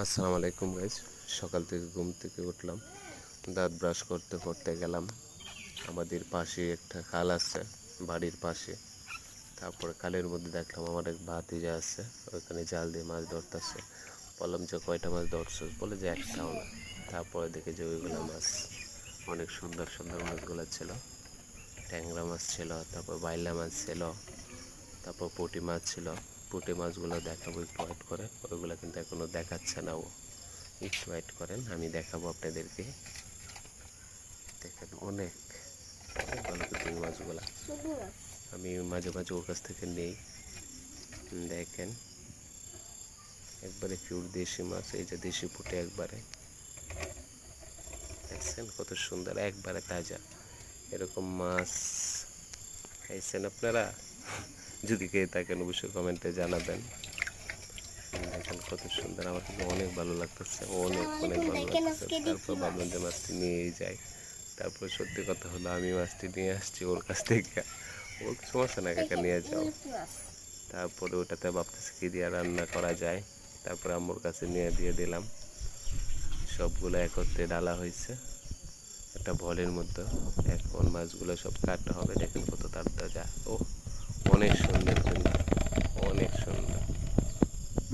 আসসালামু আলাইকুম গাইজ। সকাল থেকে ঘুম থেকে উঠলাম, দাঁত ব্রাশ করতে করতে গেলাম। আমাদের পাশে একটা খাল আছে, বাড়ির পাশে। তারপরে খালের মধ্যে দেখলাম আমার এক ভাতিজা আছে, ওইখানে জাল দিয়ে মাছ ধরতেছে। বললাম যে কয়টা মাছ ধরছো? বলে যে একটাও না। তারপরে দেখে যে ওইগুলো মাছ অনেক সুন্দর সুন্দর মাছগুলো ছিল। ট্যাংরা মাছ ছিল, তারপর বাইলা মাছ ছিল, তারপর পুঁটি মাছ ছিল। পুঁটি মাছগুলো দেখাবো, একটু ওয়েট করে। ওইগুলো কিন্তু এখনো দেখাচ্ছে না, ও একটু ওয়েট করেন, আমি দেখাবো আপনাদেরকে। দেখেন অনেক অনেক ভালো কিন্তু এই মাছগুলা আমি মাঝে মাঝে ওর কাছ থেকে নেই। দেখেন একবারে পিওর দেশি মাছ, এই যে দেশি পুঁটি, একবারে দেখছেন কত সুন্দর, একবারে তাজা। এরকম মাছ খাইছেন আপনারা? যদি খেয়ে থাকেন অবশ্যই কমেন্টে জানাবেন। দেখেন কত সুন্দর, আমার কিন্তু অনেক ভালো লাগতেছে, অনেক অনেক ভালো লাগতেছে। তারপর ভাবলাম যে মাছটি নিয়েই যাই। তারপর সত্যি কথা হলো, আমি মাছটি নিয়ে আসছি ওর কাছ থেকে। ওর সমস্যা না, কাকা নিয়ে যাও। তারপরে ওটাতে ভাবতেছি কি দিয়ে রান্না করা যায়। তারপরে আম্মুর কাছে নিয়ে দিয়ে দিলাম। সবগুলো একত্রে ডালা হয়েছে একটা ভলের মধ্যে। এখন মাছগুলো সব কাটা হবে। দেখেন কত তাজা। ও অনেক সুন্দর কিন্তু, অনেক সুন্দর।